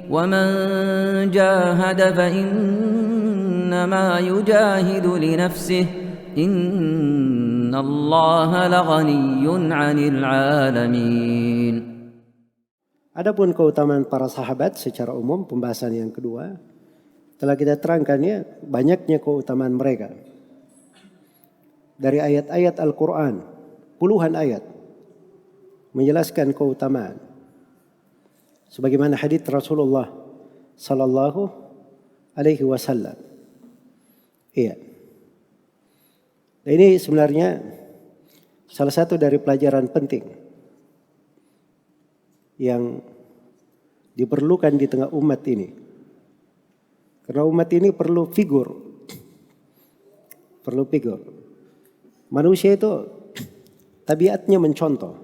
ومن جاهد فإنما يجاهد لنفسه إن الله لغني عن العالمين. Adapun keutamaan para sahabat secara umum, pembahasan yang kedua, telah kita terangkannya banyaknya keutamaan mereka. Dari ayat-ayat Al-Quran, puluhan ayat menjelaskan keutamaan. Sebagaimana hadits Rasulullah Sallallahu Alaihi Wasallam. Iya. Nah, ini sebenarnya salah satu dari pelajaran penting yang diperlukan di tengah umat ini. Karena umat ini perlu figur. Perlu figur. Manusia itu tabiatnya mencontoh.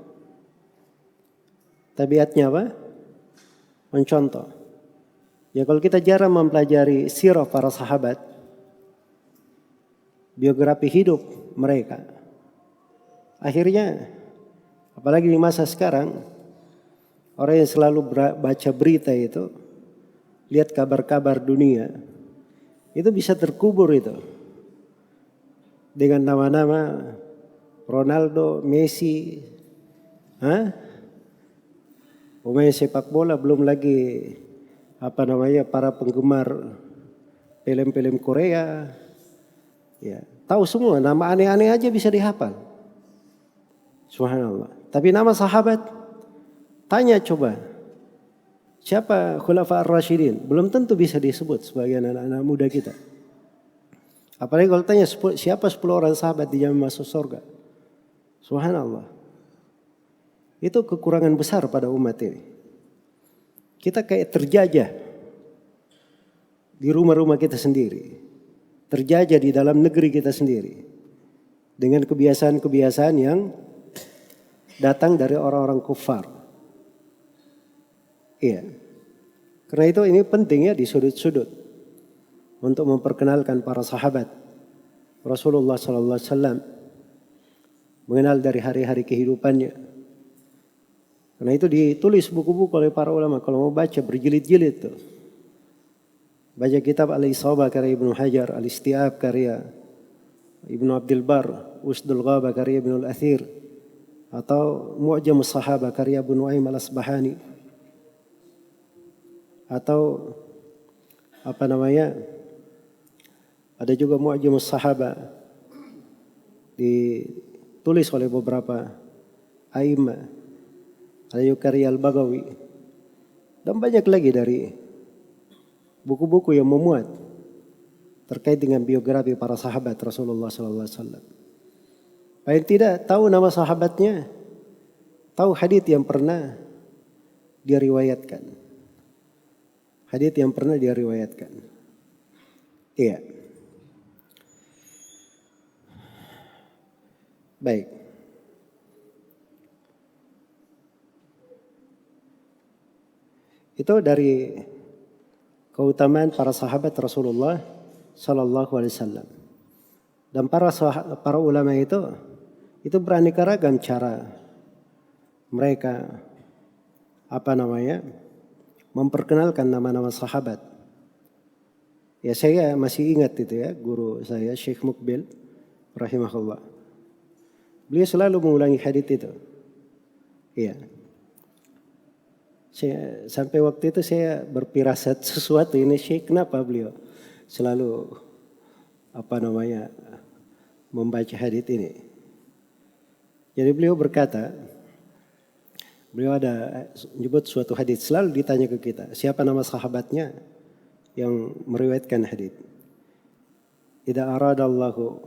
Tabiatnya apa? Mencontoh. Ya kalau kita jarang mempelajari sirah para sahabat, biografi hidup mereka, akhirnya apalagi di masa sekarang, orang yang selalu baca berita itu, lihat kabar-kabar dunia, itu bisa terkubur itu dengan nama-nama Ronaldo, Messi, pemain sepak bola, belum lagi para penggemar film-film Korea. Ya, tahu semua nama aneh-aneh aja bisa dihafal. Subhanallah. Tapi nama sahabat, tanya coba, siapa Khulafa ar-Rasyidin? Belum tentu bisa disebut sebagai anak-anak muda kita. Apalagi kalau tanya siapa 10 orang sahabat di zaman masuk surga. Subhanallah. Itu kekurangan besar pada umat ini. Kita kayak terjajah di rumah-rumah kita sendiri. Terjajah di dalam negeri kita sendiri. Dengan kebiasaan-kebiasaan yang datang dari orang-orang kufar. Iya. Karena itu ini penting ya di sudut-sudut untuk memperkenalkan para sahabat Rasulullah sallallahu alaihi wasallam, mengenal dari hari-hari kehidupannya. Karena itu ditulis buku-buku oleh para ulama, kalau mau baca berjilid-jilid tuh. Baca kitab Al-Isabah karya Ibnu Hajar, Al-Istiab karya Ibnu Abdul Bar, Usdul Ghaba karya Ibnu Al-Athir, atau Mu'jam As-Sahabah karya Abu Nuaim Al-Asbahani, atau ada juga Mu'jam As-Sahabah ditulis oleh beberapa a'immah, ada juga karya Al-Baghawi, dan banyak lagi dari buku-buku yang memuat terkait dengan biografi para sahabat Rasulullah sallallahu alaihi wasallam. Paling tidak tahu nama sahabatnya, tahu hadits yang pernah dia riwayatkan. Hadits yang pernah dia riwayatkan. Iya. Baik. Itu dari keutamaan para sahabat Rasulullah sallallahu alaihi wasallam. Dan para ulama itu beraneka ragam cara mereka memperkenalkan nama-nama sahabat. Ya saya masih ingat itu ya, guru saya Syekh Mukbil rahimahullah. Beliau selalu mengulangi hadits itu. Iya. Sampai waktu itu saya berpirasat sesuatu, ini Syekh kenapa beliau selalu membaca hadits ini. Jadi beliau berkata, beliau ada menyebut suatu hadits, selalu ditanya ke kita, siapa nama sahabatnya yang meriwayatkan hadits. Idza aradallahu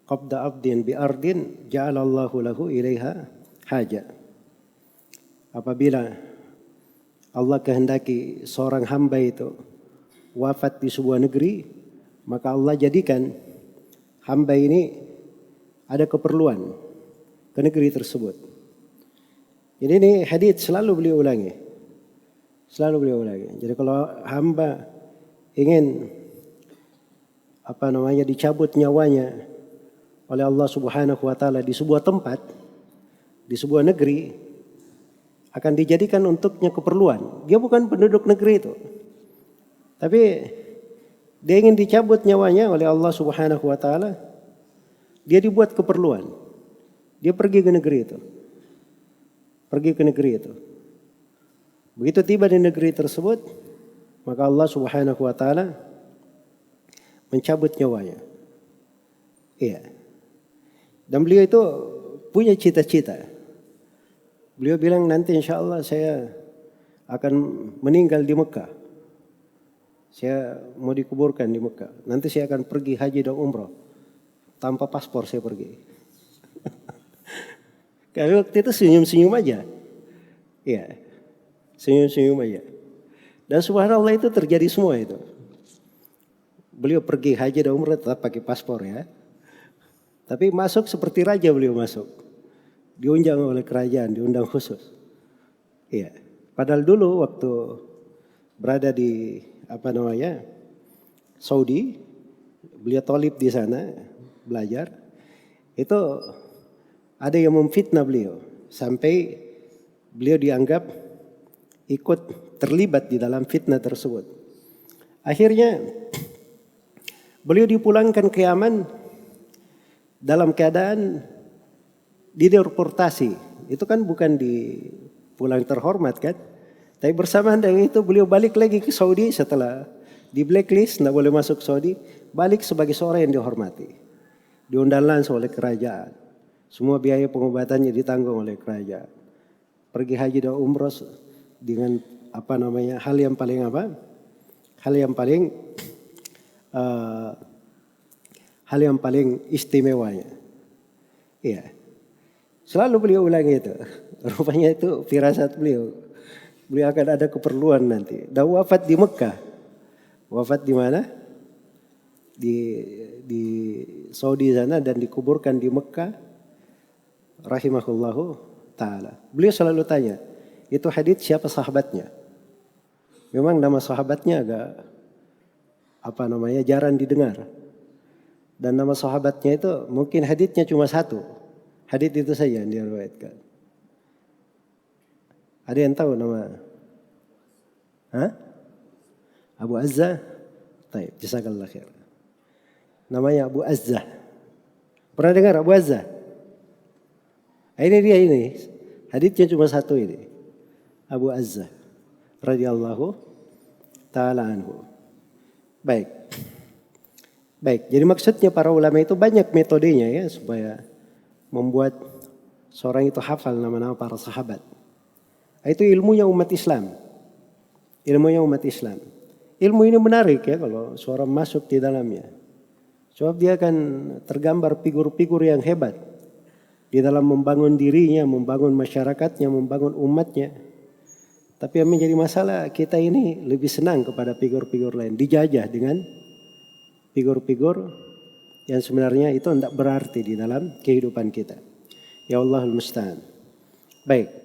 qabda abdin bi ardin ja'alallahu lahu ilaiha haja. Apabila Allah kehendaki seorang hamba itu wafat di sebuah negeri, maka Allah jadikan hamba ini ada keperluan ke negeri tersebut. Jadi ini hadits selalu beliau ulangi. Selalu beliau ulangi. Jadi kalau hamba ingin dicabut nyawanya oleh Allah Subhanahu wa taala di sebuah tempat, di sebuah negeri, akan dijadikan untuknya keperluan. Dia bukan penduduk negeri itu. Tapi dia ingin dicabut nyawanya oleh Allah Subhanahu wa taala. Dia dibuat keperluan. Dia pergi ke negeri itu. Pergi ke negeri itu. Begitu tiba di negeri tersebut, maka Allah Subhanahu wa taala mencabut nyawanya. Iya. Dan beliau itu punya cita-cita. Beliau bilang nanti insya Allah saya akan meninggal di Mekah. Saya mau dikuburkan di Mekah. Nanti saya akan pergi haji dan umrah. Tanpa paspor saya pergi. Karena waktu itu senyum-senyum aja. Iya. Senyum-senyum aja. Dan subhanallah itu terjadi semua itu. Beliau pergi haji dan umrah tetap pakai paspor ya. Tapi masuk seperti raja beliau masuk. Diundang oleh kerajaan, diundang khusus. Iya. Padahal dulu waktu berada di Saudi, beliau tolib di sana belajar. Itu ada yang memfitnah beliau sampai beliau dianggap ikut terlibat di dalam fitnah tersebut. Akhirnya beliau dipulangkan ke Yaman dalam keadaan dideportasi. Itu kan bukan di pulang terhormat kan. Tapi bersamaan dengan itu beliau balik lagi ke Saudi setelah di blacklist, tidak boleh masuk Saudi. Balik sebagai seorang yang dihormati. Diundang langsung oleh kerajaan. Semua biaya pengobatannya ditanggung oleh kerajaan. Pergi haji dan umrah dengan hal yang paling hal yang paling istimewanya. Iya. Selalu beliau ulangi itu. Rupanya itu firasat beliau. Beliau akan ada keperluan nanti. Dan wafat di Mekah. Wafat di mana? Di Saudi sana dan dikuburkan di Mekah. Rahimahullahu ta'ala. Beliau selalu tanya, itu hadits siapa sahabatnya? Memang nama sahabatnya agak jarang didengar. Dan nama sahabatnya itu mungkin haditsnya cuma satu. Hadits itu saja yang diriwayatkan. Ada yang tahu nama? Abu Azzah? Baik, jazakallah khair. Namanya Abu Azzah. Pernah dengar Abu Azzah? Ini dia ini. Haditsnya cuma satu ini. Abu Azzah radhiyallahu ta'ala anhu. Baik. Jadi maksudnya para ulama itu banyak metodenya ya supaya membuat seorang itu hafal nama-nama para sahabat. Itu ilmunya umat Islam. Ilmu ini menarik ya kalau seorang masuk di dalamnya. Sebab dia akan tergambar figur-figur yang hebat di dalam membangun dirinya, membangun masyarakatnya, membangun umatnya. Tapi yang menjadi masalah kita ini lebih senang kepada figur-figur lain. Dijajah dengan figur-figur yang sebenarnya itu tidak berarti di dalam kehidupan kita. Ya Allahul Musta'an. Baik.